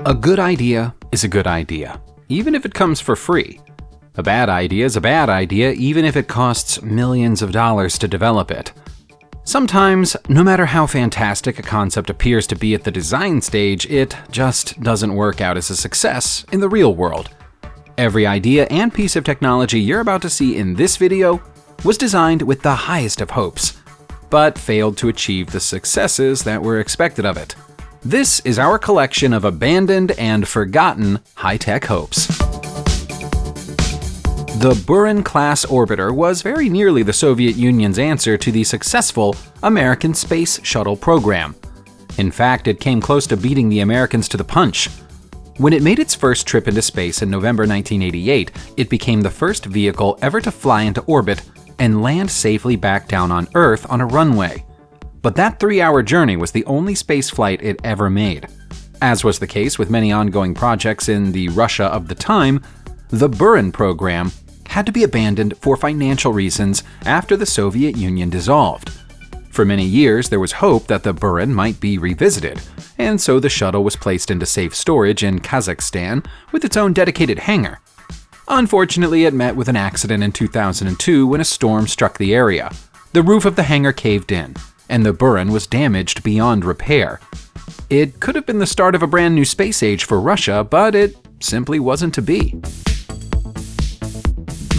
A good idea is a good idea, even if it comes for free. A bad idea is a bad idea, even if it costs millions of dollars to develop it. Sometimes, no matter how fantastic a concept appears to be at the design stage, it just doesn't work out as a success in the real world. Every idea and piece of technology you're about to see in this video was designed with the highest of hopes, but failed to achieve the successes that were expected of it. This is our collection of abandoned and forgotten high-tech hopes. The Burren-class orbiter was very nearly the Soviet Union's answer to the successful American Space Shuttle program. In fact, it came close to beating the Americans to the punch. When it made its first trip into space in November 1988, it became the first vehicle ever to fly into orbit and land safely back down on Earth on a runway. But that 3-hour journey was the only space flight it ever made. As was the case with many ongoing projects in the Russia of the time, the Burren program had to be abandoned for financial reasons after the Soviet Union dissolved. For many years, there was hope that the Burren might be revisited, and so the shuttle was placed into safe storage in Kazakhstan with its own dedicated hangar. Unfortunately, it met with an accident in 2002 when a storm struck the area. The roof of the hangar caved in, and the Burren was damaged beyond repair. It could have been the start of a brand new space age for Russia, but it simply wasn't to be.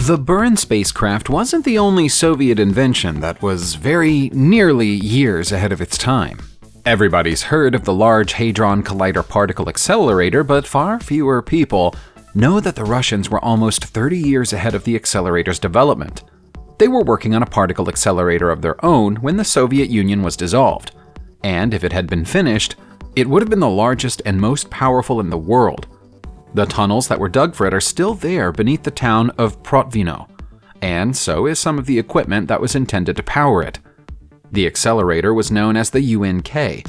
The Burren spacecraft wasn't the only Soviet invention that was very nearly years ahead of its time. Everybody's heard of the Large Hadron Collider Particle Accelerator, but far fewer people know that the Russians were almost 30 years ahead of the accelerator's development. They were working on a particle accelerator of their own when the Soviet Union was dissolved, and if it had been finished, it would have been the largest and most powerful in the world. The tunnels that were dug for it are still there beneath the town of Protvino, and so is some of the equipment that was intended to power it. The accelerator was known as the UNK,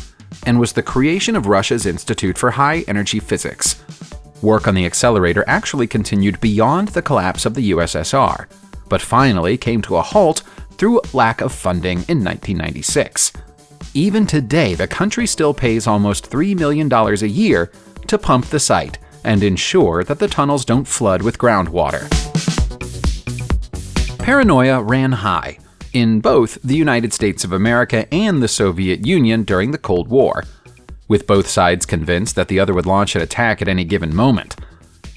and was the creation of Russia's Institute for High Energy Physics. Work on the accelerator actually continued beyond the collapse of the USSR, but finally came to a halt through lack of funding in 1996. Even today, the country still pays almost $3 million a year to pump the site and ensure that the tunnels don't flood with groundwater. Paranoia ran high in both the United States of America and the Soviet Union during the Cold War, with both sides convinced that the other would launch an attack at any given moment.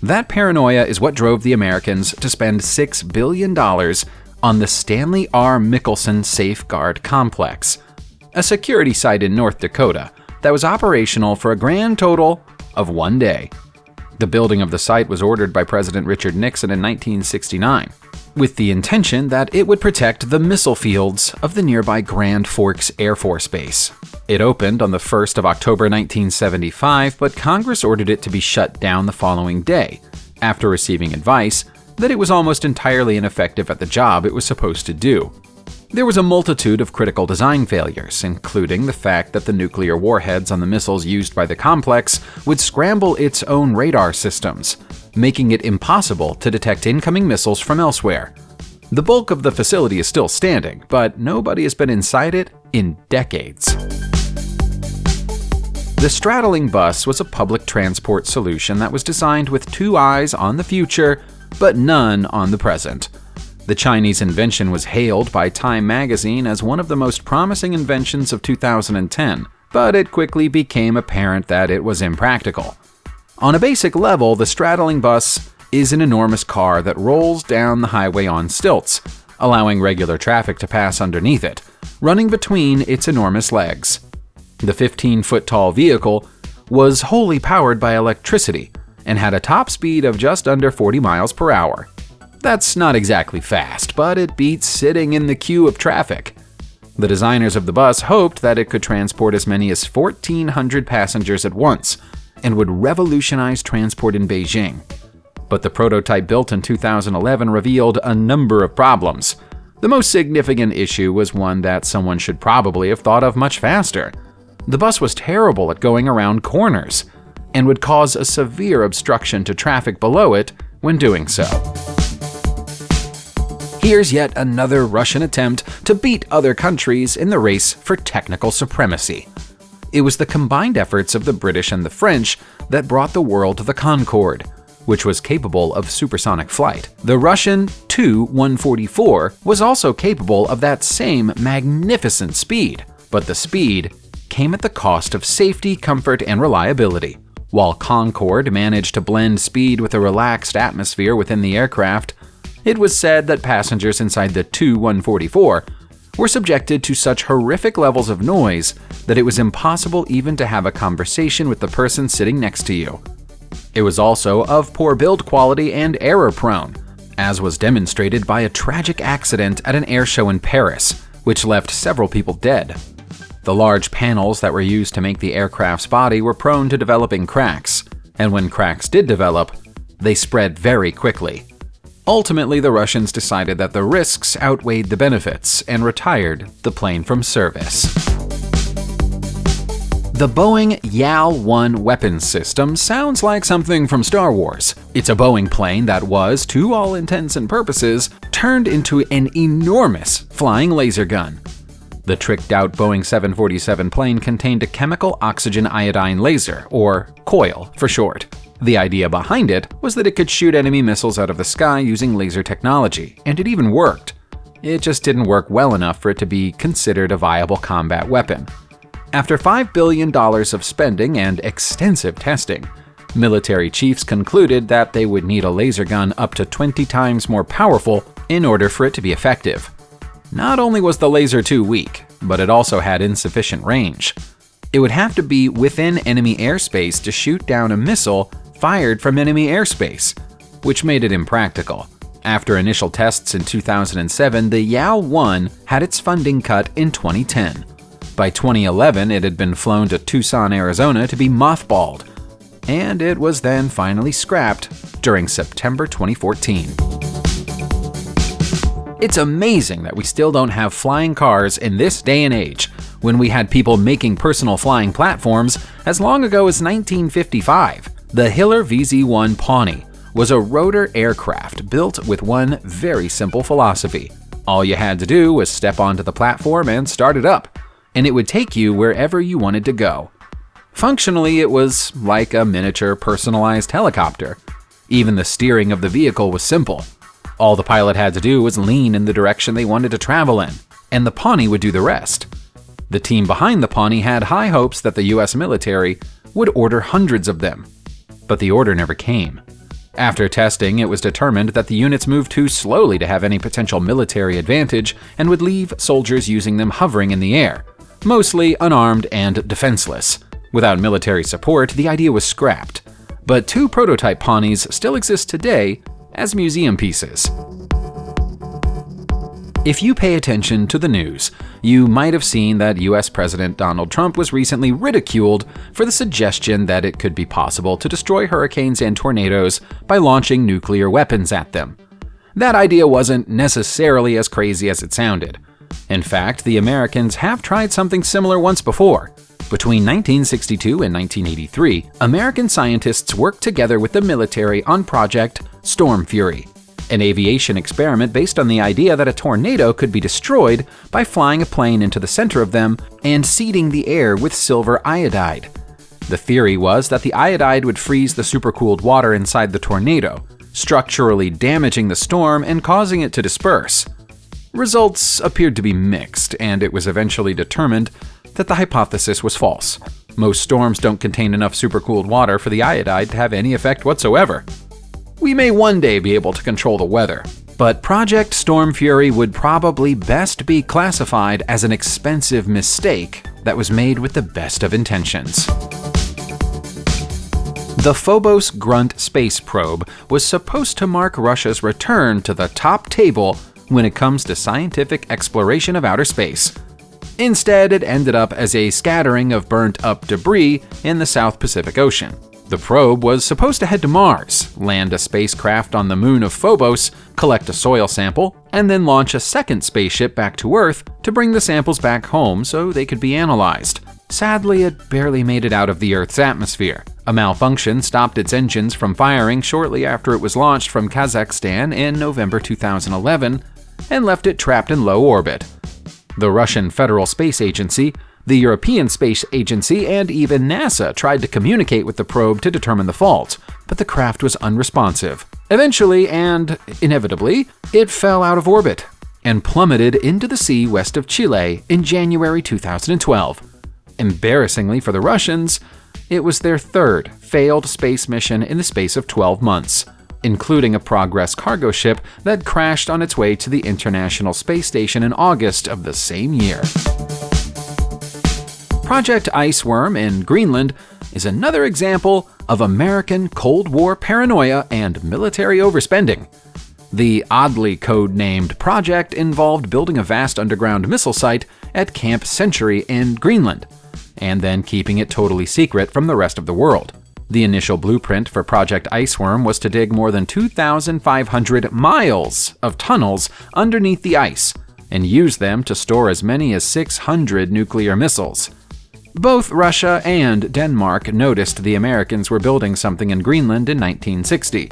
That paranoia is what drove the Americans to spend $6 billion on the Stanley R. Michelson Safeguard Complex, a security site in North Dakota that was operational for a grand total of 1 day. The building of the site was ordered by President Richard Nixon in 1969, with the intention that it would protect the missile fields of the nearby Grand Forks Air Force Base. It opened on the 1st of October 1975, but Congress ordered it to be shut down the following day, after receiving advice that it was almost entirely ineffective at the job it was supposed to do. There was a multitude of critical design failures, including the fact that the nuclear warheads on the missiles used by the complex would scramble its own radar systems, making it impossible to detect incoming missiles from elsewhere. The bulk of the facility is still standing, but nobody has been inside it in decades. The straddling bus was a public transport solution that was designed with 2 eyes on the future, but none on the present. The Chinese invention was hailed by Time magazine as one of the most promising inventions of 2010, but it quickly became apparent that it was impractical. On a basic level, the straddling bus is an enormous car that rolls down the highway on stilts, allowing regular traffic to pass underneath it, running between its enormous legs. The 15-foot-tall vehicle was wholly powered by electricity and had a top speed of just under 40 miles per hour. That's not exactly fast, but it beats sitting in the queue of traffic. The designers of the bus hoped that it could transport as many as 1,400 passengers at once and would revolutionize transport in Beijing. But the prototype built in 2011 revealed a number of problems. The most significant issue was one that someone should probably have thought of much faster. The bus was terrible at going around corners and would cause a severe obstruction to traffic below it when doing so. Here's yet another Russian attempt to beat other countries in the race for technical supremacy. It was the combined efforts of the British and the French that brought the world the Concorde, which was capable of supersonic flight. The Russian Tu-144 was also capable of that same magnificent speed, but the speed came at the cost of safety, comfort, and reliability. While Concorde managed to blend speed with a relaxed atmosphere within the aircraft, it was said that passengers inside the Tu-144 were subjected to such horrific levels of noise that it was impossible even to have a conversation with the person sitting next to you. It was also of poor build quality and error-prone, as was demonstrated by a tragic accident at an air show in Paris, which left several people dead. The large panels that were used to make the aircraft's body were prone to developing cracks, and when cracks did develop, they spread very quickly. Ultimately, the Russians decided that the risks outweighed the benefits and retired the plane from service. The Boeing YAW One weapons system sounds like something from Star Wars. It's a Boeing plane that was, to all intents and purposes, turned into an enormous flying laser gun. The tricked-out Boeing 747 plane contained a chemical oxygen iodine laser, or COIL for short. The idea behind it was that it could shoot enemy missiles out of the sky using laser technology, and it even worked. It just didn't work well enough for it to be considered a viable combat weapon. After $5 billion of spending and extensive testing, military chiefs concluded that they would need a laser gun up to 20 times more powerful in order for it to be effective. Not only was the laser too weak, but it also had insufficient range. It would have to be within enemy airspace to shoot down a missile fired from enemy airspace, which made it impractical. After initial tests in 2007, the YAW One had its funding cut in 2010. By 2011, it had been flown to Tucson, Arizona to be mothballed, and it was then finally scrapped during September 2014. It's amazing that we still don't have flying cars in this day and age, when we had people making personal flying platforms as long ago as 1955. The Hiller VZ-1 Pawnee was a rotor aircraft built with one very simple philosophy. All you had to do was step onto the platform and start it up, and it would take you wherever you wanted to go. Functionally, it was like a miniature personalized helicopter. Even the steering of the vehicle was simple. All the pilot had to do was lean in the direction they wanted to travel in, and the Pawnee would do the rest. The team behind the Pawnee had high hopes that the US military would order hundreds of them, but the order never came. After testing, it was determined that the units moved too slowly to have any potential military advantage and would leave soldiers using them hovering in the air, mostly unarmed and defenseless. Without military support, the idea was scrapped, but 2 prototype Pawnees still exist today as museum pieces. If you pay attention to the news, you might have seen that US President Donald Trump was recently ridiculed for the suggestion that it could be possible to destroy hurricanes and tornadoes by launching nuclear weapons at them. That idea wasn't necessarily as crazy as it sounded. In fact, the Americans have tried something similar once before. Between 1962 and 1983, American scientists worked together with the military on Project Stormfury, an aviation experiment based on the idea that a tornado could be destroyed by flying a plane into the center of them and seeding the air with silver iodide. The theory was that the iodide would freeze the supercooled water inside the tornado, structurally damaging the storm and causing it to disperse. Results appeared to be mixed, and it was eventually determined that the hypothesis was false. Most storms don't contain enough supercooled water for the iodide to have any effect whatsoever. We may one day be able to control the weather, but Project Stormfury would probably best be classified as an expensive mistake that was made with the best of intentions. The FokosGrunt space probe was supposed to mark Russia's return to the top table when it comes to scientific exploration of outer space. Instead, it ended up as a scattering of burnt-up debris in the South Pacific Ocean. The probe was supposed to head to Mars, land a spacecraft on the moon of Phobos, collect a soil sample, and then launch a second spaceship back to Earth to bring the samples back home so they could be analyzed. Sadly, it barely made it out of the Earth's atmosphere. A malfunction stopped its engines from firing shortly after it was launched from Kazakhstan in November 2011 and left it trapped in low orbit. The Russian Federal Space Agency The European Space Agency and even NASA tried to communicate with the probe to determine the fault, but the craft was unresponsive. Eventually, and inevitably, it fell out of orbit and plummeted into the sea west of Chile in January 2012. Embarrassingly for the Russians, it was their third failed space mission in the space of 12 months, including a Progress cargo ship that crashed on its way to the International Space Station in August of the same year. Project Iceworm in Greenland is another example of American Cold War paranoia and military overspending. The oddly code-named project involved building a vast underground missile site at Camp Century in Greenland, and then keeping it totally secret from the rest of the world. The initial blueprint for Project Iceworm was to dig more than 2,500 miles of tunnels underneath the ice and use them to store as many as 600 nuclear missiles. Both Russia and Denmark noticed the Americans were building something in Greenland in 1960.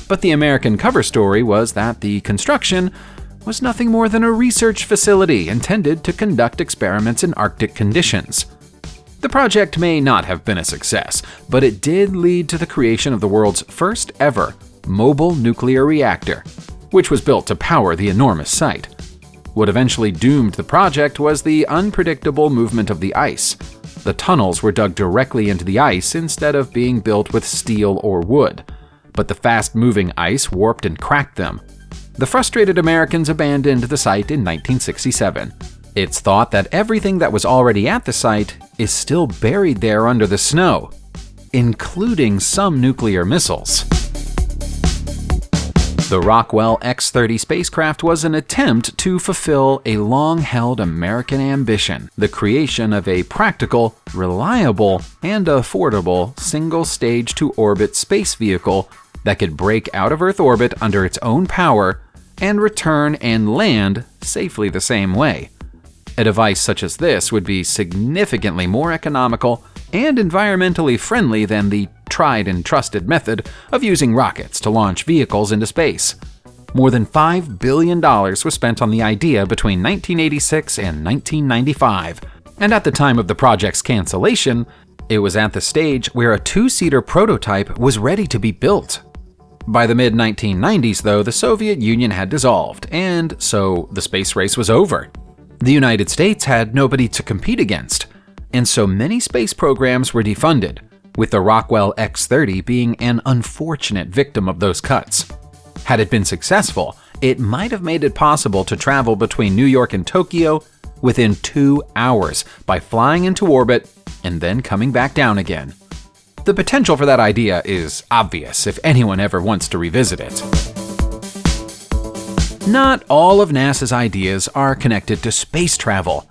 But the American cover story was that the construction was nothing more than a research facility intended to conduct experiments in Arctic conditions. The project may not have been a success, but it did lead to the creation of the world's first ever mobile nuclear reactor, which was built to power the enormous site. What eventually doomed the project was the unpredictable movement of the ice. The tunnels were dug directly into the ice instead of being built with steel or wood, but the fast-moving ice warped and cracked them. The frustrated Americans abandoned the site in 1967. It's thought that everything that was already at the site is still buried there under the snow, including some nuclear missiles. The Rockwell X30 spacecraft was an attempt to fulfill a long-held American ambition, the creation of a practical, reliable, and affordable single-stage-to-orbit space vehicle that could break out of Earth orbit under its own power and return and land safely the same way. A device such as this would be significantly more economical and environmentally friendly than the tried and trusted method of using rockets to launch vehicles into space. More than $5 billion was spent on the idea between 1986 and 1995, and at the time of the project's cancellation, it was at the stage where a two-seater prototype was ready to be built. By the mid-1990s, though, the Soviet Union had dissolved, and so the space race was over. The United States had nobody to compete against, and so many space programs were defunded, with the Rockwell X30 being an unfortunate victim of those cuts. Had it been successful, it might have made it possible to travel between New York and Tokyo within 2 hours by flying into orbit and then coming back down again. The potential for that idea is obvious if anyone ever wants to revisit it. Not all of NASA's ideas are connected to space travel.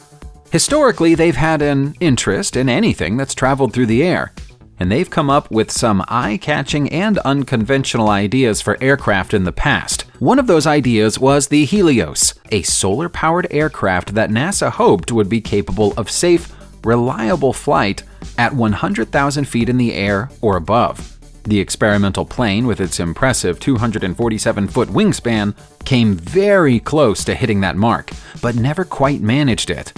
Historically, they've had an interest in anything that's traveled through the air, and they've come up with some eye-catching and unconventional ideas for aircraft in the past. One of those ideas was the Helios, a solar-powered aircraft that NASA hoped would be capable of safe, reliable flight at 100,000 feet in the air or above. The experimental plane, with its impressive 247-foot wingspan, came very close to hitting that mark, but never quite managed it.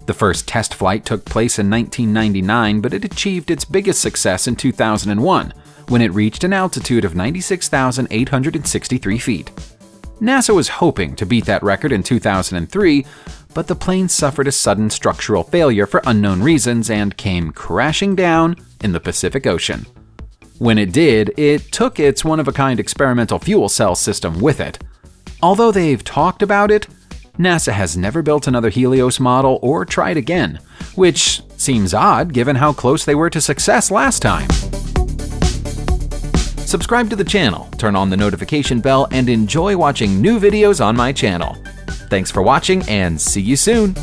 The first test flight took place in 1999, but it achieved its biggest success in 2001, when it reached an altitude of 96,863 feet. NASA was hoping to beat that record in 2003, but the plane suffered a sudden structural failure for unknown reasons and came crashing down in the Pacific Ocean. When it did, it took its one-of-a-kind experimental fuel cell system with it. Although they've talked about it, NASA has never built another Helios model or tried again, which seems odd given how close they were to success last time. Subscribe to the channel, turn on the notification bell, and enjoy watching new videos on my channel. Thanks for watching, and see you soon!